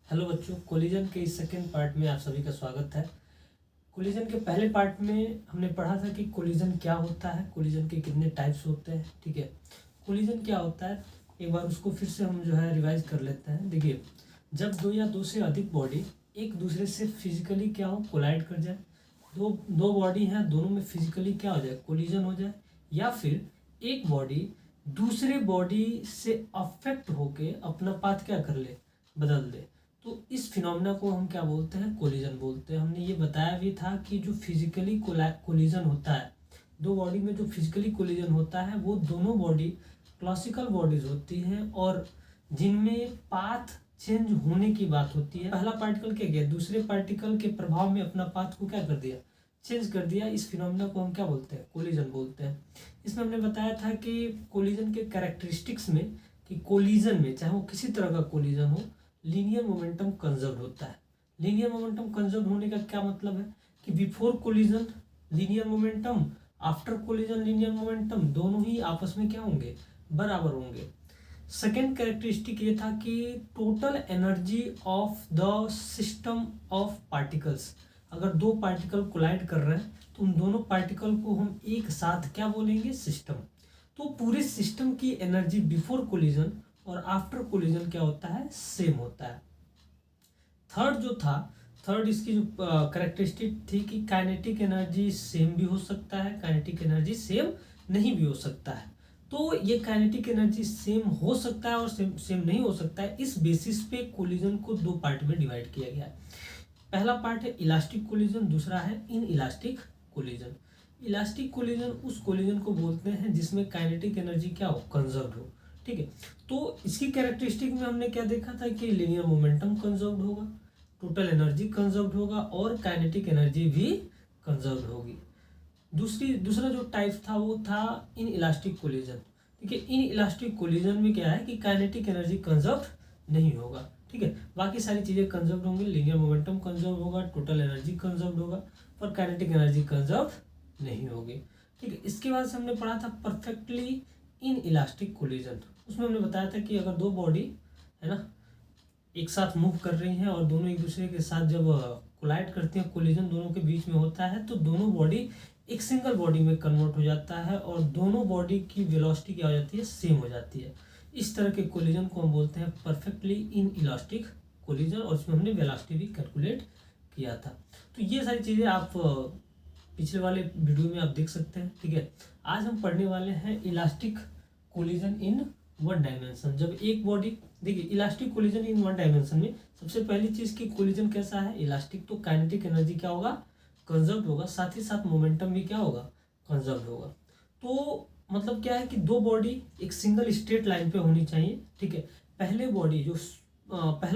Hello बच्चों, collision के इस सेकेंड पार्ट में आप सभी का स्वागत है। कोलिजन के पहले पार्ट में हमने पढ़ा था कि कोलिजन क्या होता है, कोलिजन के कितने टाइप्स होते हैं। ठीक है, कोलिजन क्या होता है एक बार उसको फिर से हम रिवाइज कर लेते हैं। देखिए, जब दो या दो से अधिक बॉडी एक दूसरे से फिजिकली क्या हो, कोलाइड कर जाए। दो दो बॉडी हैं, दोनों में फिजिकली क्या हो जाए, कोलिजन हो जाए। या फिर एक बॉडी दूसरे बॉडी से अफेक्ट होके अपना पाथ क्या कर ले, बदल दे, तो इस फिनोमेना को हम क्या बोलते हैं, कोलिजन बोलते हैं। हमने ये बताया भी था कि जो फिजिकली कोलिजन होता है, दो बॉडी में जो फिजिकली कोलिजन होता है वो दोनों बॉडी क्लासिकल बॉडीज होती हैं और जिनमें पाथ चेंज होने की बात होती है। पहला पार्टिकल क्या किया, दूसरे पार्टिकल के प्रभाव में अपना पाथ को क्या कर दिया, चेंज कर दिया। इस फिनोमेना को हम क्या बोलते हैं, कोलिजन बोलते हैं। इसमें हमने बताया था कि कोलिजन के कैरेक्टरिस्टिक्स में कि कोलिजन में चाहे वो किसी तरह का कोलिजन हो, लीनियर मोमेंटम कंजर्व होता है। लीनियर मोमेंटम कंजर्व होने का क्या मतलब है कि before collision linear momentum, after collision linear momentum दोनों ही आपस में क्या होंगे, बराबर होंगे। सेकेंड कैरेक्टरिस्टिक ये था कि total energy of the system of particles, अगर दो पार्टिकल कोलाइड कर रहे हैं तो उन दोनों पार्टिकल को हम एक साथ क्या बोलेंगे, सिस्टम। तो पूरे सिस्टम की एनर्जी बिफोर कोलिजन और आफ्टर कोलिजन क्या होता है, सेम होता है। थर्ड इसकी जो कैरेक्टरिस्टिक थी कि काइनेटिक एनर्जी सेम भी हो सकता है, काइनेटिक एनर्जी सेम नहीं भी हो सकता है। तो ये काइनेटिक एनर्जी सेम हो सकता है और सेम नहीं हो सकता है, इस बेसिस पे कोलिजन को दो पार्ट में डिवाइड किया गया है। पहला पार्ट है इलास्टिक कोलिजन, दूसरा है in elastic collision. Elastic collision उस कोलिजन को बोलते हैं जिसमें काइनेटिक एनर्जी क्या हो, कंजर्व हो। ठीक है, तो इसकी कैरेक्टरिस्टिक में हमने क्या देखा था कि लीनियर मोमेंटम कंजर्व होगा, टोटल एनर्जी कंजर्व होगा और काइनेटिक एनर्जी भी कंजर्व होगी। दूसरा जो टाइप था वो था इन इलास्टिक कोलिजन। ठीक है, इन इलास्टिक कोलिजन में क्या है कि काइनेटिक एनर्जी कंजर्व नहीं होगा। ठीक है, बाकी सारी चीजें कंजर्व होंगी, लीनियर मोमेंटम कंजर्व होगा, टोटल एनर्जी कंजर्व होगा और काइनेटिक एनर्जी कंजर्व नहीं होगी। ठीक है, इसके बाद से हमने पढ़ा था परफेक्टली इन इलास्टिक कोलिजन। उसमें हमने बताया था कि अगर दो बॉडी है ना एक साथ मूव कर रही हैं और दोनों एक दूसरे के साथ जब कोलाइड करती हैं, कोलिजन दोनों के बीच में होता है, तो दोनों बॉडी एक सिंगल बॉडी में कन्वर्ट हो जाता है और दोनों बॉडी की वेलोसिटी क्या हो जाती है, सेम हो जाती है। इस तरह के कोलिजन को हम बोलते हैं परफेक्टली इन इलास्टिक कोलिजन और इसमें हमने वेलोसिटी भी कैलकुलेट किया था। तो ये सारी चीज़ें आप पिछले वाले वीडियो में आप देख सकते हैं। ठीक है, आज हम पढ़ने वाले हैं elastic collision in one dimension. जब एक बॉडी, देखिए elastic collision in one dimension में सबसे पहली चीज की कोलिजन कैसा है, इलास्टिक, तो काइनेटिक एनर्जी क्या होगा, कंजर्व होगा, साथ ही साथ मोमेंटम भी क्या होगा, कंजर्व होगा। तो मतलब क्या है कि दो बॉडी एक सिंगल स्ट्रेट लाइन पे होनी चाहिए। ठीक है, पहला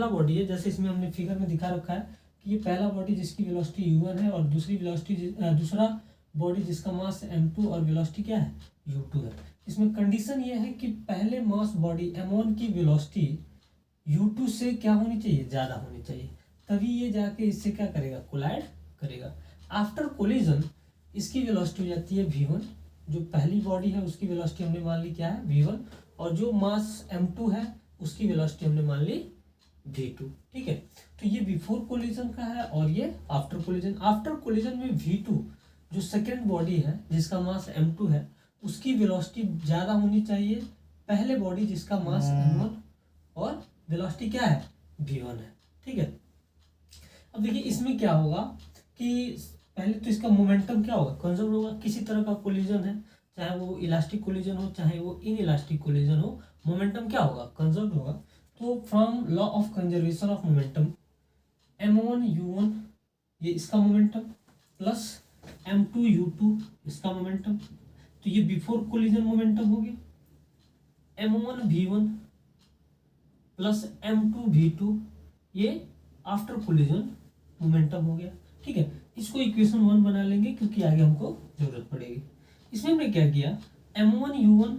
बॉडी है, जैसे इसमें हमने फिगर में दिखा रखा है कि ये पहला बॉडी जिसकी वेलोसिटी u1 है और दूसरा बॉडी जिसका मास m2 और वेलोसिटी क्या है, u2 है। इसमें कंडीशन ये है कि पहले मास बॉडी m1 की वेलोसिटी u2 से क्या होनी चाहिए, ज़्यादा होनी चाहिए, तभी ये जाके इससे क्या करेगा, कोलाइड करेगा। आफ्टर कोलिजन इसकी वेलोसिटी हो जाती है v1, जो पहली बॉडी है उसकी वेलोसिटी हमने मान ली क्या है, v1, और जो मास m2 है उसकी वेलोसिटी हमने मान ली v2। ठीक है, तो ये बिफोर कोलिजन का है और ये आफ्टर कोलिजन। आफ्टर कोलिजन में v2 जो सेकेंड बॉडी है जिसका मास m2 है उसकी वेलोसिटी ज़्यादा होनी चाहिए पहले बॉडी जिसका मास m1 और वेलोसिटी क्या है, v1 है। ठीक है, अब देखिए इसमें क्या होगा कि पहले तो इसका मोमेंटम क्या होगा, कंजर्व होगा। किसी तरह का कोलिजन है, चाहे वो इलास्टिक कोलिजन हो चाहे वो इन इलास्टिक कोलिजन हो, मोमेंटम क्या होगा, कंजर्व होगा। तो from law of conservation of momentum m1 u1 ये इसका मोमेंटम प्लस m2 u2 इसका मोमेंटम, तो ये बिफोर कोलिजन मोमेंटम हो गया। m1 v1 plus m2 v2 ये आफ्टर कोलिजन मोमेंटम हो गया। ठीक है, इसको इक्वेशन 1 बना लेंगे क्योंकि आगे हमको जरूरत पड़ेगी। इसमें हमने क्या किया, m1 u1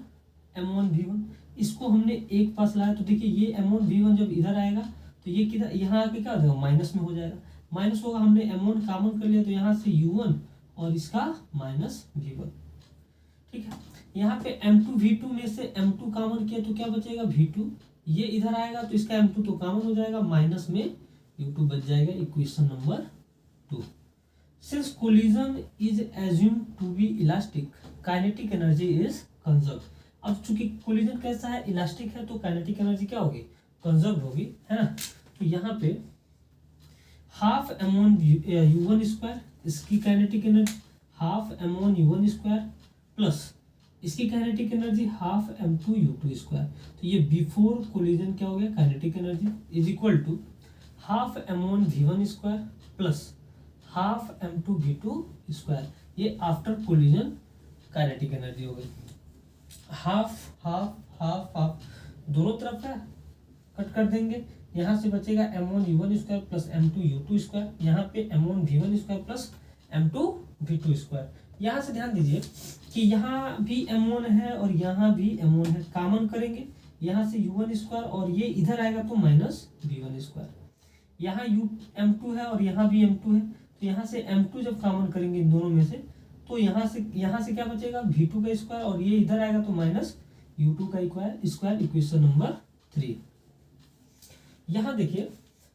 m1 v1 इसको हमने एक पास लाया, तो देखिए ये m1 v1 जब इधर आएगा तो ये किधर, यहाँ आके क्या हो जाएगा, माइनस में हो जाएगा। माइनस होगा, हमने m1 कॉमन कर लिया तो यहाँ से u1 और इसका माइनस v1। ठीक है, यहाँ पे m2 v2 में से m2 कॉमन किया तो क्या बचेगा, v2 ये इधर आएगा तो इसका m2 तो कॉमन हो जाएगा, माइनस में u2 बच जाएगा। Equation number 2। Since collision is assumed to be elastic, kinetic energy is conserve. अब चूंकि कोलिजन कैसा है, इलास्टिक है, तो काइनेटिक एनर्जी क्या होगी, कंजर्व होगी, है ना। तो यहाँ पे हाफ m1 u1 स्क्वायर, इसकी kinetic energy half m1 u1 square plus इसकी kinetic energy half m2 u2 square. तो ये बिफोर कोलिजन क्या हो गया, kinetic energy is equal to half m1 v1 square plus half m2 v2 square. ये after collision kinetic energy हो गई। Half half half half दोनों तरफ है, कट कर देंगे। यहाँ से बचेगा m1 u1 square plus m2 u2 square. यहाँ पे m1 v1 square plus m2 v2 square. यहाँ से ध्यान दीजिए कि यहाँ भी m1 है और यहाँ भी m1 है, कॉमन करेंगे यहाँ से u1 स्क्वायर और ये इधर आएगा तो माइनस v1 स्क्वायर। यहाँ m2 है और यहाँ भी m2 है, तो यहाँ से m2 जब कॉमन करेंगे इन दोनों में से तो यहाँ से क्या बचेगा, v2 का स्क्वायर और ये इधर आएगा तो माइनस u2 का स्क्वायर। Equation number 3। यहाँ देखिए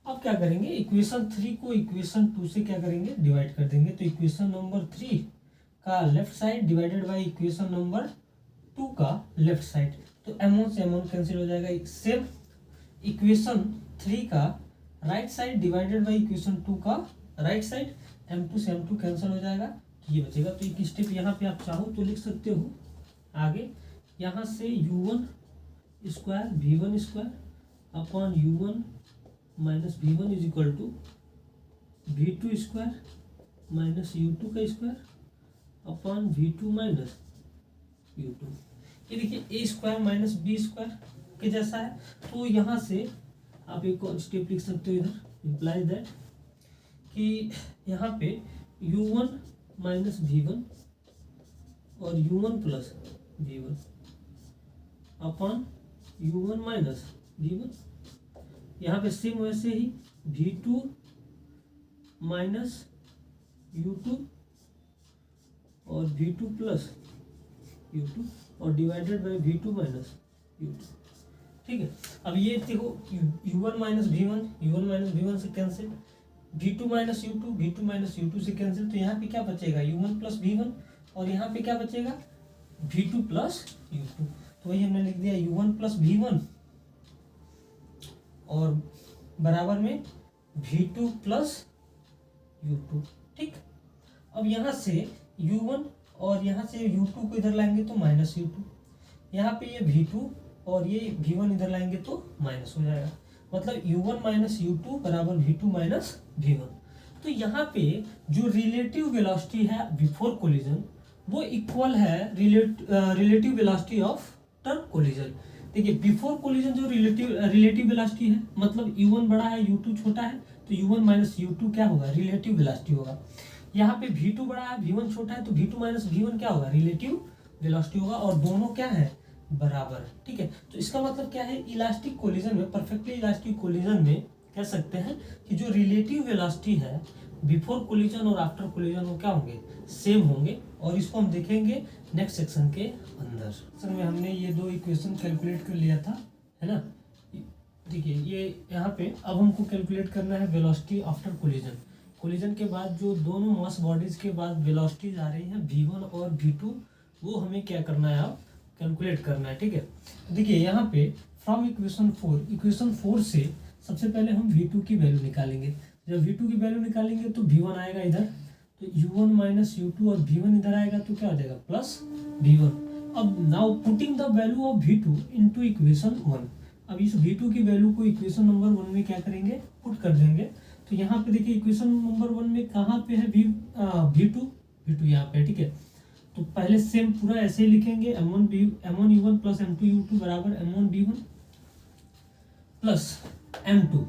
अब क्या करेंगे, इक्वेशन 3 को इक्वेशन 2 से क्या करेंगे, डिवाइड कर देंगे। तो इक्वेशन नंबर 3 का left side divided by equation number 2 का लेफ्ट साइड, तो m1 से m1 कैंसिल हो जाएगा। सेम इक्वेशन 3 का right side divided by equation 2 का राइट साइड, m2 से m2 कैंसिल हो जाएगा, तो ये बचेगा। तो एक स्टेप यहाँ पे आप चाहो तो लिख सकते हो आगे, यहाँ से u1 square v1 square upon u1 minus v1 is equal to v2 square minus u2 का square upon v2 minus u2। ये देखिए a square minus b square के जैसा है। तो यहाँ से आप एक और स्टेप लिख सकते हो इधर, इम्प्लाई दैट कि यहाँ पे u1 माइनस v1 और u1 plus v1 upon u1 minus v1। यहाँ पे सेम वैसे ही v2 माइनस u2 और v2 प्लस u2 और divided by v2 minus u2। ठीक है, अब ये देखो u1 माइनस v1 से कैंसिल, v2 माइनस u2 से कैंसिल। तो यहाँ पे क्या बचेगा, u1 प्लस v1 और यहाँ पे क्या बचेगा, v2 प्लस u2। तो वही हमने लिख दिया u1 प्लस v1 और बराबर में v2 प्लस u2। ठीक, अब यहाँ से u1 और यहाँ से u2 को इधर लाएंगे तो माइनस u2, यहाँ पे ये v2 और ये v1 इधर लाएंगे तो माइनस हो जाएगा, मतलब u1 माइनस u2 बराबर v2 माइनस v1। तो यहाँ पे जो रिलेटिव वेलोसिटी है बिफोर कोलिजन वो इक्वल है relative velocity of after collision. देखिए बिफोर कोलिजन जो रिलेटिव वेलोसिटी है, मतलब u1 बड़ा है u2 छोटा है, तो u1 माइनस u2 क्या होगा, रिलेटिव वेलोसिटी होगा। यहाँ पे v2 बड़ा है v1 छोटा है, तो v2 माइनस v1 क्या होगा, रिलेटिव वेलोसिटी होगा, और दोनों क्या है, बराबर। ठीक है, तो इसका मतलब क्या है, इलास्टिक कोलिजन में, परफेक्टली इलास्टिक कोलिजन में कह सकते हैं कि जो रिलेटिव वेलोसिटी है बिफोर कोलिजन और आफ्टर कोलिजन वो क्या होंगे, सेम होंगे। और इसको हम देखेंगे नेक्स्ट सेक्शन के अंदर। सेक्शन में हमने ये दो इक्वेशन कैलकुलेट कर लिया था, है ना। देखिए ये यहाँ पे अब हमको कैलकुलेट करना है वेलोसिटी आफ्टर कोलिजन। कोलिजन के बाद जो दोनों मास बॉडीज के बाद वेलोसिटीज आ रही हैं v1 और v2, वो हमें क्या करना है, अब कैलकुलेट करना है। ठीक है, देखिए यहाँ पे फ्रॉम इक्वेशन 4 से सबसे पहले हम v2 की वैल्यू निकालेंगे। जब v2 की वैल्यू निकालेंगे तो v1 आएगा इधर, तो u1 माइनस u2 और v1 इधर आएगा तो क्या हो जाएगा, प्लस v1। अब now putting the value of v2 into equation 1। अब इस v2 की वैल्यू को इक्वेशन नंबर 1 में क्या करेंगे, पुट कर देंगे। तो यहाँ पे देखिए इक्वेशन नंबर 1 में कहाँ पे है v2 यहाँ पे। ठीक है, तो पहले सेम पूरा ऐसे ही लिखेंगे, m1 u1 plus m2 u2 बराबर m1 v1 plus m2,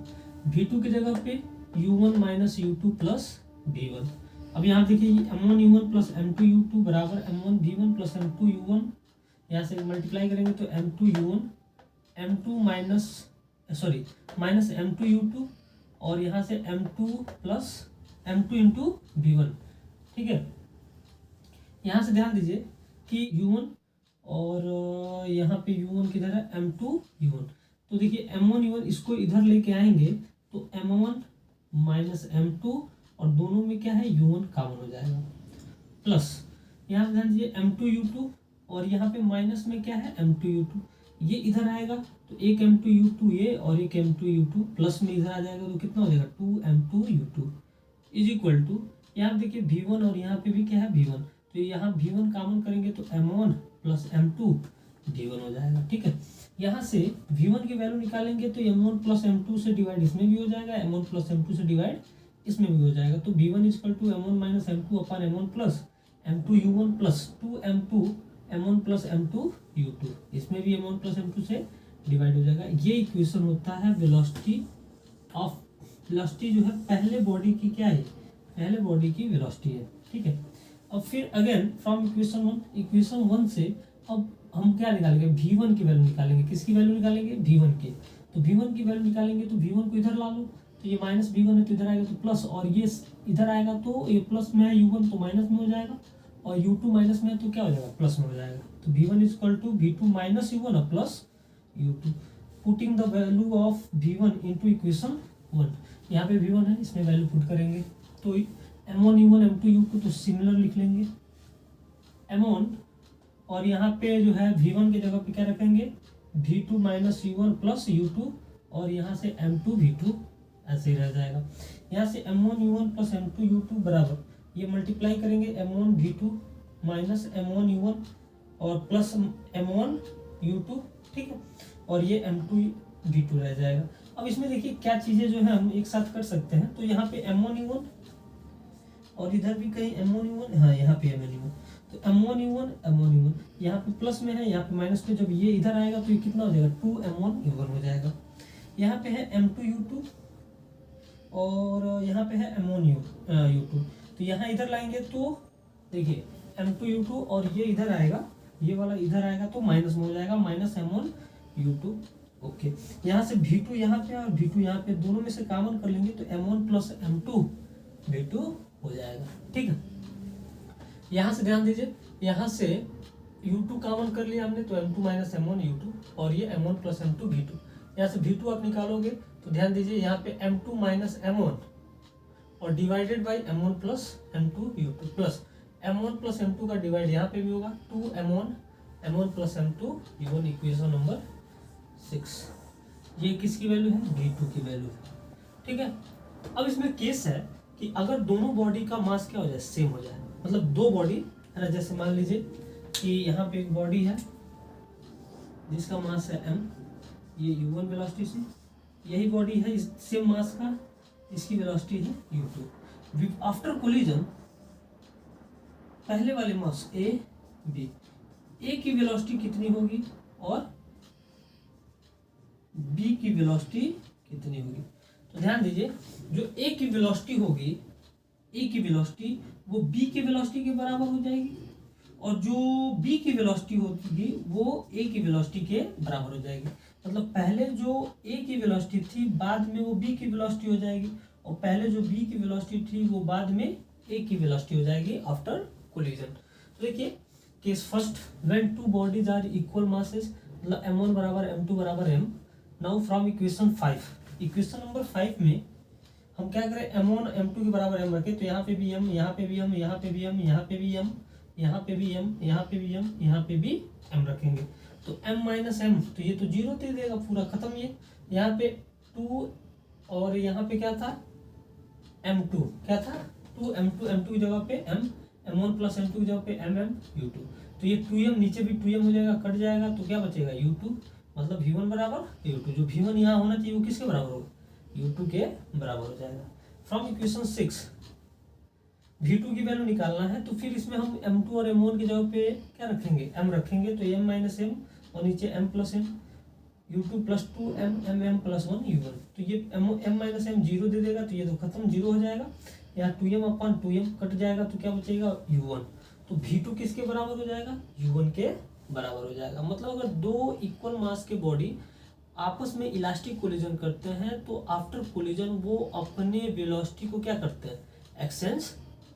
v2 की जगह पे u1 minus u2 plus v1। अब यहाँ देखिए m1 u1 plus m2 u2 बराबर m1 v1 plus m2 u1, यहाँ से मल्टीप्लाई करेंगे तो m2 u1 m2 minus m2 u2 और यहाँ से m2 plus m2 into v1। ठीक है, यहाँ से ध्यान दीजिए कि u1 और यहाँ पे u1 किधर है, m2 u1। तो देखिए M1 इसको इधर लेके आएंगे तो M1 माइनस M2 और दोनों में क्या है U1 कॉमन हो जाएगा, प्लस यहाँ पे ध्यान दीजिए M2U2 और यहाँ पे माइनस में क्या है M2U2, ये इधर आएगा तो एक M2U2 ये और एक M2U2 प्लस में इधर आ जाएगा तो कितना हो जाएगा 2M2U2 इज इक्वल टू, यहाँ देखिए V1 और यहाँ पे भी क्या है V1, तो यहाँ V1 कॉमन करेंगे तो M1 प्लस M2 V1 हो जाएगा। ठीक है, यहाँ से V1 की वैल्यू निकालेंगे तो M1 प्लस M2 से डिवाइड इसमें भी हो जाएगा, M1 प्लस M2 से डिवाइड इसमें भी हो जाएगा, तो V1 equal to M1 minus M2 upon M1 plus M2U1 plus 2M2 M1 plus M2U2, इसमें भी M1 प्लस M2 से डिवाइड हो जाएगा। ये इक्वेशन होता है वेलोसिटी ऑफ, वेलोसिटी जो है पहले बॉडी की क्या है, पहले बॉडी की वेलोसिटी है। ठीक है, अब फिर अगेन फ्रॉम इक्वेशन वन से अब हम क्या निकालेंगे, V1 की वैल्यू निकालेंगे, किसकी वैल्यू निकालेंगे V1 की, तो V1 की वैल्यू निकालेंगे तो V1 को इधर ला लो तो ये माइनस V1 है तो इधर आएगा तो प्लस, और ये इधर आएगा तो ये प्लस में है U1 तो माइनस में हो जाएगा, और U2 माइनस में है तो क्या हो जाएगा प्लस में हो जाएगा, तो V1 equal to V2 minus U1 और plus U2, putting the value of V1 into equation 1, यहाँ पे V1 है इसमें वैल्यू पुट करेंगे तो M1 U1 M2 U2 तो सिमिलर लिख लेंगे M1, और यहाँ पे जो है V1 की जगह पे क्या रखेंगे V2 minus U1 plus U2, और यहाँ से M2 V2 ऐसे ही रह जाएगा। यहाँ से M1 U1 plus M2 U2 बराबर ये मल्टीप्लाई करेंगे M1 V2 minus M1 U1 और प्लस M1 U2, ठीक है, और ये M2 V2 रह जाएगा। अब इसमें देखिए क्या चीज़ें जो है हम एक साथ कर सकते हैं, तो यहाँ पे M1 U1 और इधर भी कहीं M1 U1, हाँ यहाँ पे M1 U1, तो M1 U1 यहाँ पे प्लस में है, यहाँ पे माइनस में, जब ये इधर आएगा तो ये कितना हो जाएगा 2M1 U1 हो जाएगा। यहाँ पे है M2 U2 और यहाँ पे है M1 U2, तो यहाँ इधर लाएंगे तो देखिए M2 U2 और ये इधर आएगा, ये वाला इधर आएगा तो माइनस में हो जाएगा, माइनस M1 U2। ओके, यहाँ से V2 यहाँ पे और V2 यहाँ पे दोनों में से कॉमन कर लेंगे तो M1 प्लस M2 V2 हो जाएगा। ठीक है, यहाँ से ध्यान दीजिए, यहाँ से U2 कॉमन कर लिया हमने तो M2 माइनस M1 U2 और ये M1 प्लस M2 V2, यहाँ से V2 आप निकालोगे तो ध्यान दीजिए यहाँ पे M2 माइनस M1 और divided by M1 plus M2 U2 plus M1 plus M2 का डिवाइड यहाँ पे भी होगा 2M1 plus M2 U1, equation number 6। ये किसकी वैल्यू है V2 की वैल्यू है। ठीक है, अब इसमें केस है कि अगर दोनों बॉडी का मास क्या हो जाए सेम हो जाए, मतलब दो बॉडी है ना, जैसे मान लीजिए कि यहाँ पे एक बॉडी है जिसका मास है M, ये U1 वेलोसिटी से, यही बॉडी है इस सेम मास का, इसकी वेलोसिटी है U2। आफ्टर कोलिजन पहले वाले मास A की वेलोसिटी कितनी होगी और B की वेलोसिटी कितनी होगी, तो ध्यान दीजिए जो A की वेलोसिटी होगी, A की वेलोसिटी वो B की वेलोसिटी के बराबर हो जाएगी, और जो B की वेलोसिटी होगी वो A की वेलोसिटी के बराबर हो जाएगी। मतलब पहले जो A की वेलोसिटी थी बाद में वो B की वेलोसिटी हो जाएगी, और पहले जो B की वेलोसिटी थी वो बाद में A की वेलोसिटी हो जाएगी आफ्टर कोलिजन। तो देखिए case first, when two bodies are equal masses, मतलब M1 बराबर M2 बराबर M। Now from equation 5, equation number 5 में हम क्या करें, M1 M2 के बराबर M रखें तो यहाँ पे भी M, यहाँ पे भी M, यहाँ पे भी M, यहाँ पे भी M, यहाँ पे भी M, यहाँ पे भी M, यहाँ पे भी M रखेंगे तो M माइनस M, तो ये तो 0 दे देगा, पूरा खत्म। ये यहाँ पे 2 और यहाँ पे क्या था M2, क्या था 2M2, M2 की जगह पे M, M1 प्लस M2 की जगह पे MM U2, तो ये 2M नीचे भी 2M हो जाएगा, कट जाएगा तो क्या बचेगा U2, मतलब V1 बराबर U2, जो V1 यहाँ होना चाहिए वो किसके बराबर होगा U2 के बराबर हो जाएगा। फ्रॉम इक्वेशन 6 V2 की वैल्यू निकालना है, तो फिर इसमें हम M2 और M1 की जगह पे क्या रखेंगे M रखेंगे, तो M माइनस M और नीचे M plus M, U2 plus 2M MM plus 1 U1, तो ये M माइनस M 0 दे देगा तो ये तो खत्म 0 हो जाएगा, यहाँ 2M अपन 2M कट जाएगा तो क्या बचेगा U1, तो V2 किसके बराबर हो जाएगा U1 के बराबर हो जाएगा। मतलब अगर दो इक्वल मास के बॉडी आपस में इलास्टिक कोलिजन करते हैं तो आफ्टर कोलिजन वो अपने वेलोसिटी को क्या करते हैं एक्सचेंज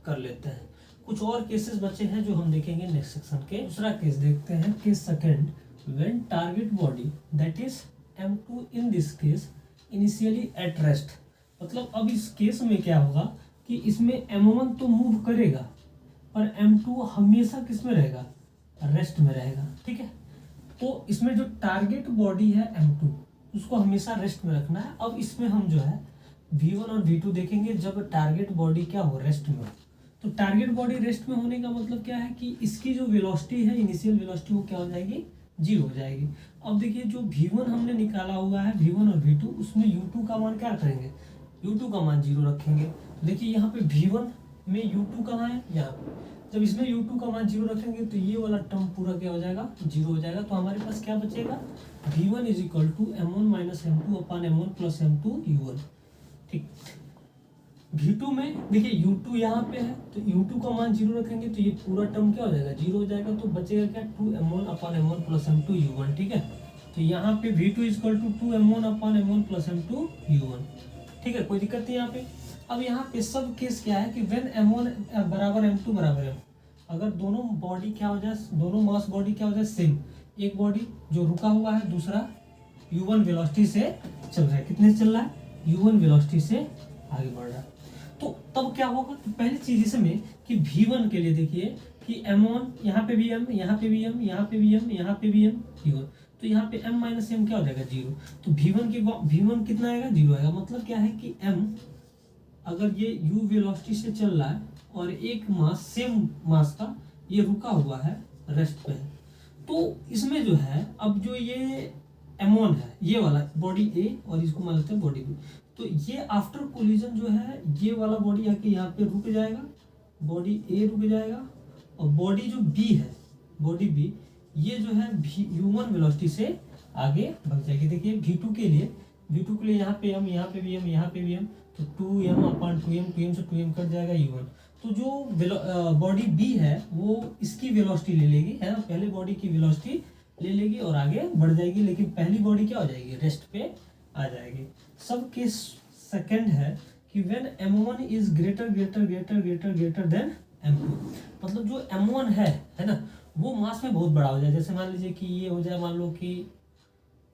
कर लेते हैं। कुछ और केसेस बचे हैं जो हम देखेंगे नेक्स्ट सेक्शन के। दूसरा केस देखते हैं, case second, when target body that is m2 in this case initially at rest. मतलब अब इस केस में क्या होगा कि इसमें m1 तो मूव करेगा पर m2 हमेशा किस में रहेगा, रेस्ट में रहेगा। ठीक है, तो इसमें जो टारगेट बॉडी है m2 उसको हमेशा रेस्ट में रखना है। अब इसमें हम जो है v1 और v2 देखेंगे जब टारगेट बॉडी क्या हो, रेस्ट में हो। तो टारगेट बॉडी रेस्ट में होने का मतलब क्या है कि इसकी जो वेलोसिटी है, इनिशियल वेलोसिटी, वो क्या हो जाएगी, 0 हो जाएगी। अब देखिए जो v1 हमने निकाला हुआ है, v1 और v2, उसमें u2 का मान क्या करेंगे, u2 का मान 0 रखेंगे। देखिए यहाँ पे v1 में u2 कहाँ है, यहाँ पे। जब इसमें u2 का मान 0 रखेंगे तो ये वाला टर्म पूरा क्या हो जाएगा, 0 हो जाएगा। तो हमारे पास क्या बचेगा, v1 is equal to m1 minus m2 upon m1 plus m2 u1। ठीक, v2 में देखिए u2 यहाँ पे है तो u2 का मान 0 रखेंगे तो ये पूरा टर्म क्या हो जाएगा, 0 हो जाएगा। तो बचेगा क्या, 2m1 upon m1 plus m2 u1। ठीक है, तो यहाँ पे v2 equal to 2m1 upon m1 plus m2 u1। ठीक है, कोई दिक्कत नहीं यहाँ पे। अब यहाँ पे सब केस क्या है कि व्हेन m1 बराबर m2 बराबर m, अगर दोनों बॉडी क्या हो जाए, दोनों मास बॉडी क्या हो जाए सेम, एक बॉडी जो रुका हुआ है, दूसरा u1 वेलोसिटी से चल रहा है। कितने से चल रहा है, u1 वेलोसिटी से आगे बढ़ रहा है। तो तब क्या होगा, तो पहली चीज इसमें कि v1 के लिए देखिए कि m1 यहाँ पे भी m, यहाँ पे भी m, यहाँ पे भी m, यहाँ पे भी m, v1, तो यहाँ पे m माइनस m क्या हो जाएगा, 0। तो v1 कितना आएगा, 0 आएगा। मतलब क्या है कि m अगर ये u वेलोसिटी से चल रहा है और एक मास सेम मास का ये रुका हुआ है, रेस्ट पे है, तो इसमें जो है अब जो ये m1 है, ये वाला बॉडी A और इसको मान लेते हैं बॉडी B, तो ये आफ्टर कोलिजन जो है ये वाला बॉडी आके यहाँ पे रुक जाएगा, बॉडी A रुक जाएगा, और बॉडी जो B है, बॉडी B, ये जो है u1 वेलोसिटी से आगे बढ़ जाएगी। देखिए v2 के लिए यहाँ पे m, यहाँ पे भी m, यहाँ पे भी m, तो 2m अपॉन 2m से 2m कट जाएगा u1। तो जो बॉडी B है वो इसकी वेलोसिटी ले लेगी, है ना, पहले बॉडी की वेलोसिटी ले लेगी और आगे बढ़ जाएगी, लेकिन पहली बॉडी क्या हो जाएगी, रेस्ट पे आ जाएगी। सब केस सेकंड है कि when m1 is greater than m2, मतलब जो m1 है ना, वो मास में बहुत बड़ा हो जाए। जैसे मान लीजिए कि ये हो जाए, मान लो कि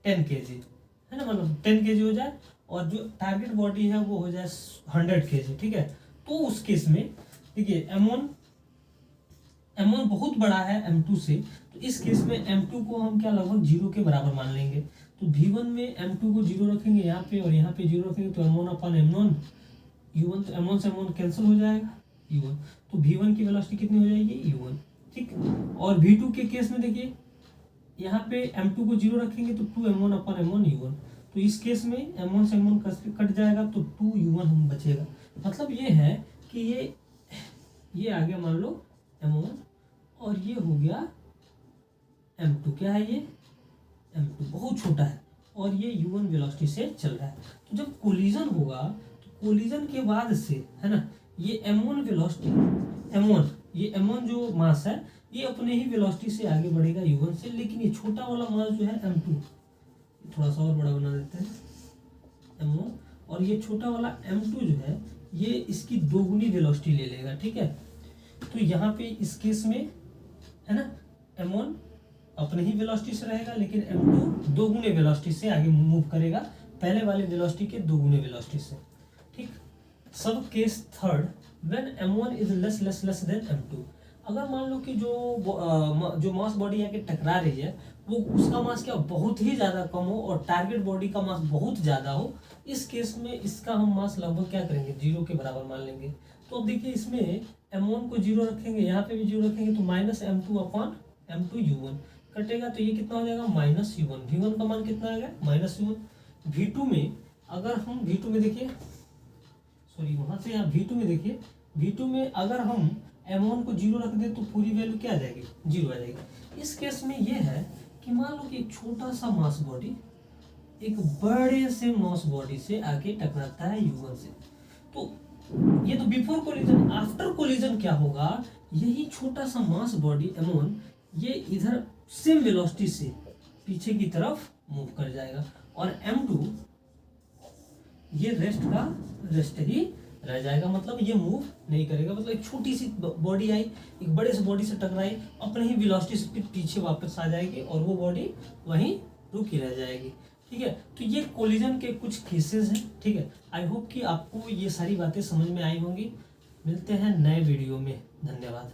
10 kg है ना, मतलब 10 kg हो जाए, और जो टारगेट बॉडी है वो हो जाए 100 kg। ठीक है, तो उस केस में देखिए m1 बहुत बड़ा है m2 से, तो इस केस में m2 को हम क्या लगभग 0 के बराबर मान लेंगे। तो v1 में m2 को 0 रखेंगे यहाँ पे और यहाँ पे 0 रखेंगे, तो m1 अपॉन m1 u1, तो m1 से m1 कैंसिल हो जाएगा u1, तो v1 की वेलोसिटी कितनी हो जाएगी, u1। ठीक, और v2 के केस में देखिए यहाँ पे m2 को 0 रखेंगे तो 2m1 अपॉन m1 u1, तो इस केस में m1 से m1 कट जाएगा तो 2u1 हम बचेगा। मतलब ये है कि ये आ गया मान लो m1 और ये हो गया m2। क्या है ये, m2 बहुत छोटा है और ये u1 वेलोसिटी से चल रहा है। तो जब कोलिजन होगा तो कोलिजन के बाद से है ना, ये m1 वेलोसिटी, ये m1 जो मास है ये अपने ही वेलोसिटी से आगे बढ़ेगा u1 से, लेकिन ये छोटा वाला मास जो है m2, थोड़ा सा और बड़ा बना देते हैं m1, और ये छोटा वाला m2 जो है ये इसकी दोगुनी वेलोसिटी ले लेगा। ठीक है, तो यहाँ पे इस केस में है ना m1 अपने ही वेलोसिटी से रहेगा, लेकिन m2 दोगुने वेलोसिटी से आगे मूव करेगा, पहले वाले वेलोसिटी के दोगुने वेलोसिटी से। ठीक, सब case third, when m1 is less than m2, अगर मान लो कि जो मास बॉडी आके टकरा रही है वो उसका मास क्या बहुत ही ज़्यादा कम हो और टारगेट बॉडी का मास बहुत ज़्यादा हो, इस केस में इसका हम मास लगभग क्या करेंगे, 0 के बराबर मान लेंगे। तो अब देखिए इसमें m1 को 0 रखेंगे, यहाँ पे भी 0 रखेंगे, तो minus m2 upon m2 u1 कटेगा, तो ये कितना हो जाएगा, माइनस u1। v1 का मान कितना आ गया, माइनस u1। v2 में अगर हम v2 में देखिए, सॉरी वहाँ से यहाँ v2 में देखिए, v2 में अगर हम m1 को 0 रख दे तो पूरी वैल्यू क्या आ जाएगी, 0 आ जाएगी। इस केस में ये है कि मान लो कि एक छोटा सा मास बॉडी एक बड़े से मास बॉडी से आके टकराता है u1 से, तो ये तो बिफोर कोलिजन। आफ्टर कोलिजन क्या होगा, यही छोटा सा मास बॉडी m1 ये इधर सेम वेलोसिटी से पीछे की तरफ मूव कर जाएगा, और m2 ये रेस्ट ही रह जाएगा, मतलब ये मूव नहीं करेगा। मतलब एक छोटी सी बॉडी आई, एक बड़े से बॉडी से टकराई, अपने ही वेलोसिटी से पीछे वापस आ जाएगी और वो बॉडी वहीं रुकी रह जाएगी। ठीक है। तो ये कोलिजन के कुछ केसेस हैं, ठीक है। आई होप कि आपको ये सारी बातें समझ में आई होंगी। मिलते हैं नए वीडियो में, धन्यवाद।